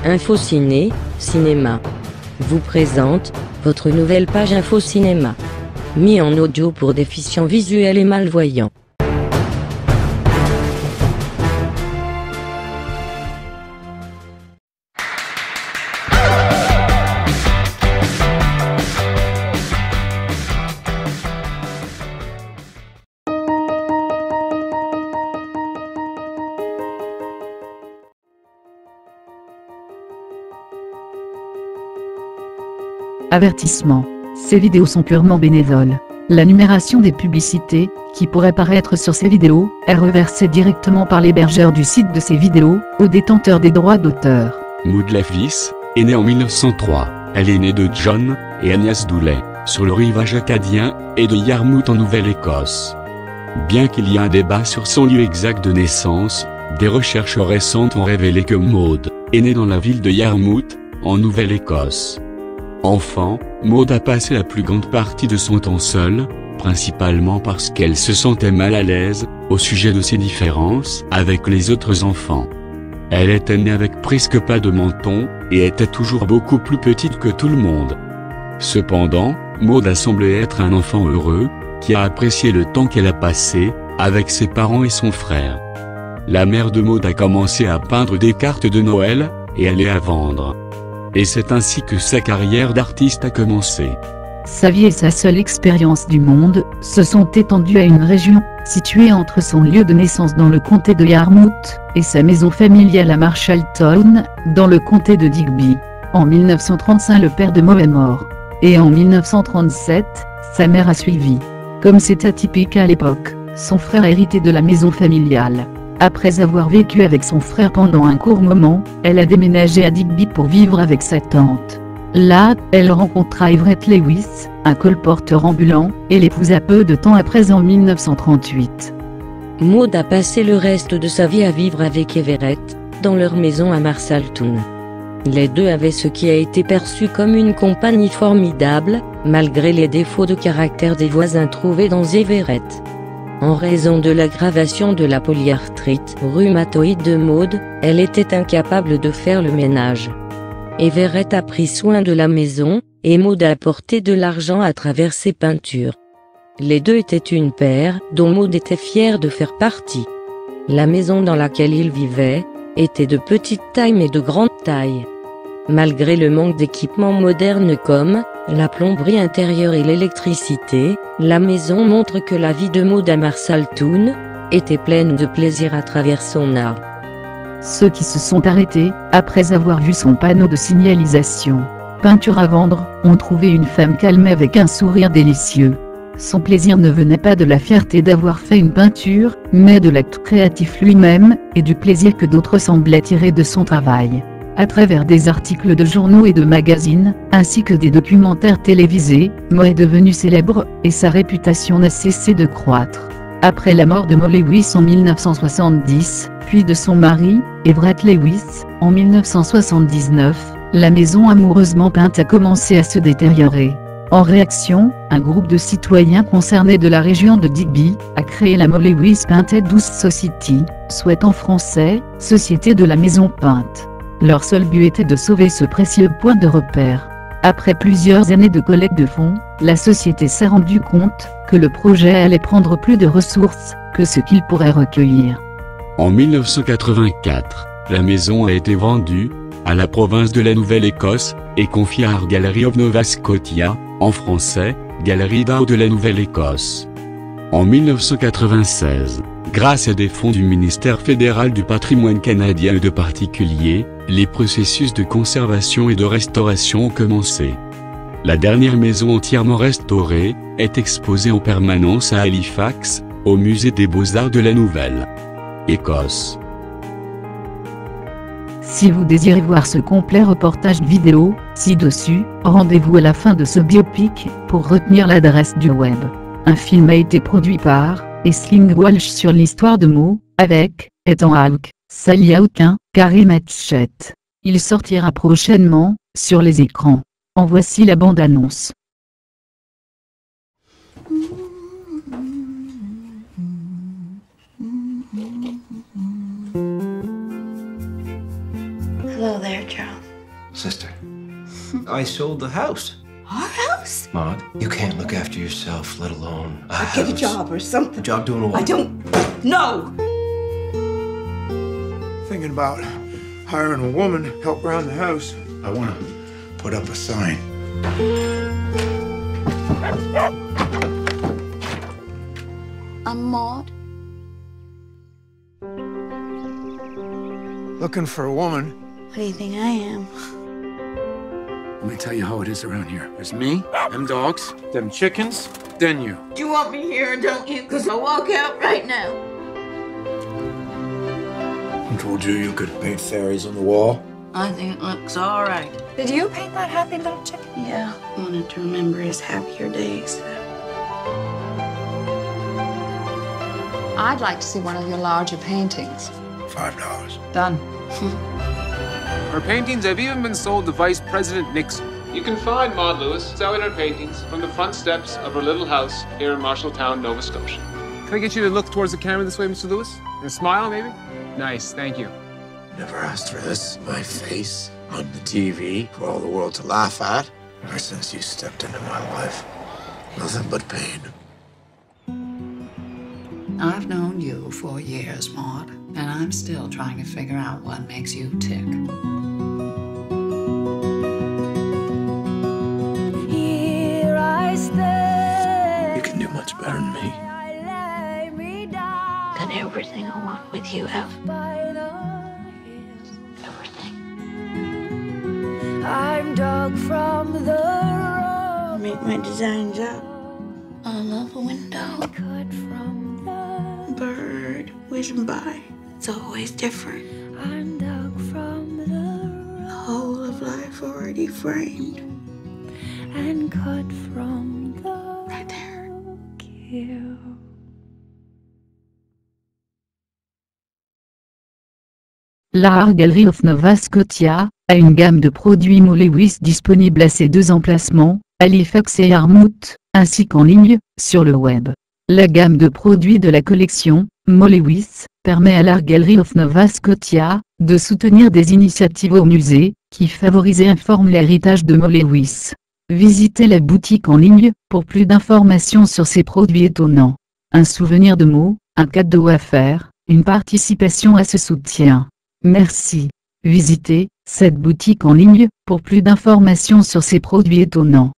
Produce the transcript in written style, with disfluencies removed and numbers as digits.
InfoCiné, Cinéma vous présente votre nouvelle page InfoCinéma. Mis en audio pour déficients visuels et malvoyants. Avertissement. Ces vidéos sont purement bénévoles. La numération des publicités, qui pourraient paraître sur ces vidéos, est reversée directement par l'hébergeur du site de ces vidéos, aux détenteurs des droits d'auteur. Maud Lavis est née en 1903. Elle est née de John et Agnès Doulet, sur le rivage acadien, et de Yarmouth en Nouvelle-Écosse. Bien qu'il y ait un débat sur son lieu exact de naissance, des recherches récentes ont révélé que Maud est née dans la ville de Yarmouth, en Nouvelle-Écosse. Enfant, Maud a passé la plus grande partie de son temps seule, principalement parce qu'elle se sentait mal à l'aise au sujet de ses différences avec les autres enfants. Elle était née avec presque pas de menton, et était toujours beaucoup plus petite que tout le monde. Cependant, Maud a semblé être un enfant heureux, qui a apprécié le temps qu'elle a passé avec ses parents et son frère. La mère de Maud a commencé à peindre des cartes de Noël, et à les vendre. Et c'est ainsi que sa carrière d'artiste a commencé. Sa vie et sa seule expérience du monde se sont étendues à une région située entre son lieu de naissance dans le comté de Yarmouth et sa maison familiale à Marshalltown, dans le comté de Digby. En 1935, le père de Maud est mort. Et en 1937, sa mère a suivi. Comme c'est atypique à l'époque, son frère a hérité de la maison familiale. Après avoir vécu avec son frère pendant un court moment, elle a déménagé à Digby pour vivre avec sa tante. Là, elle rencontra Everett Lewis, un colporteur ambulant, et l'épousa peu de temps après en 1938. Maud a passé le reste de sa vie à vivre avec Everett, dans leur maison à Marshalltown. Les deux avaient ce qui a été perçu comme une compagnie formidable, malgré les défauts de caractère des voisins trouvés dans Everett. En raison de l'aggravation de la polyarthrite rhumatoïde de Maud, elle était incapable de faire le ménage. Everett a pris soin de la maison, et Maud a apporté de l'argent à travers ses peintures. Les deux étaient une paire, dont Maud était fière de faire partie. La maison dans laquelle ils vivaient était de petite taille mais de grande taille. Malgré le manque d'équipements modernes comme la plomberie intérieure et l'électricité, la maison montre que la vie de Maud à Marshalltown était pleine de plaisir à travers son art. Ceux qui se sont arrêtés, après avoir vu son panneau de signalisation « Peinture à vendre », ont trouvé une femme calme avec un sourire délicieux. Son plaisir ne venait pas de la fierté d'avoir fait une peinture, mais de l'acte créatif lui-même, et du plaisir que d'autres semblaient tirer de son travail. À travers des articles de journaux et de magazines, ainsi que des documentaires télévisés, Maud est devenue célèbre, et sa réputation n'a cessé de croître. Après la mort de Maud Lewis en 1970, puis de son mari, Everett Lewis, en 1979, la maison amoureusement peinte a commencé à se détériorer. En réaction, un groupe de citoyens concernés de la région de Digby a créé la Maud Lewis Painted House Society, soit en français, Société de la Maison Peinte. Leur seul but était de sauver ce précieux point de repère. Après plusieurs années de collecte de fonds, la société s'est rendue compte que le projet allait prendre plus de ressources que ce qu'il pourrait recueillir. En 1984, la maison a été vendue à la province de la Nouvelle-Écosse et confiée à Art Gallery of Nova Scotia, en français, Galerie d'art de la Nouvelle-Écosse. En 1996, grâce à des fonds du ministère fédéral du patrimoine canadien et de particuliers, les processus de conservation et de restauration ont commencé. La dernière maison entièrement restaurée est exposée en permanence à Halifax, au musée des beaux-arts de la Nouvelle-Écosse. Si vous désirez voir ce complet reportage vidéo, ci-dessus, rendez-vous à la fin de ce biopic, pour retenir l'adresse du web. Un film a été produit par Aisling Walsh sur l'histoire de Maud, avec Ethan Hawke, Sally Hawkins, Carrie Matchett. Il sortira prochainement sur les écrans. En voici la bande-annonce. Hello there. there, Charles? Sister, I sold the house. Our house? Maud, you can't look after yourself, let alone a Get a house. job or something. A job doing what? I don't know. Thinking about hiring a woman to help around the house. I want to put up a sign. I'm Maud. Looking for a woman. What do you think I am? Let me tell you how it is around here. There's me, them dogs, them chickens, then you. You want me here, don't you? Because I'll walk out right now. I told you you could paint fairies on the wall. I think it looks all right. Did you paint that happy little chicken? Yeah, I wanted to remember his happier days. I'd like to see one of your larger paintings. $5. Done. Her paintings have even been sold to Vice President Nixon. You can find Maud Lewis selling her paintings from the front steps of her little house here in Marshalltown, Nova Scotia. Can I get you to look towards the camera this way, Mr. Lewis? And smile, maybe? Nice, thank you. Never asked for this. My face on the TV for all the world to laugh at. Ever since you stepped into my life, nothing but pain. I've known you for years, Maud, and I'm still trying to figure out what makes you tick. Here I stay. You can do much better than me. Got everything I want with you, Ev. Everything. I'm dug from the road. Make my designs up. I love a window. Cut from the Bird whizzing by. It's always different. I'm dug from the Whole of life already framed. and cut from the Right there. kill. La Gallery of Nova Scotia a une gamme de produits Mo Lewis disponible à ses deux emplacements, Halifax et Yarmouth, ainsi qu'en ligne, sur le web. La gamme de produits de la collection Mo Lewis permet à l'Art Gallery of Nova Scotia de soutenir des initiatives au musée qui favorisent et informent l'héritage de Mo Lewis. Visitez la boutique en ligne pour plus d'informations sur ces produits étonnants. Un souvenir de Mo, un cadeau à faire, une participation à ce soutien. Merci. Visitez cette boutique en ligne pour plus d'informations sur ces produits étonnants.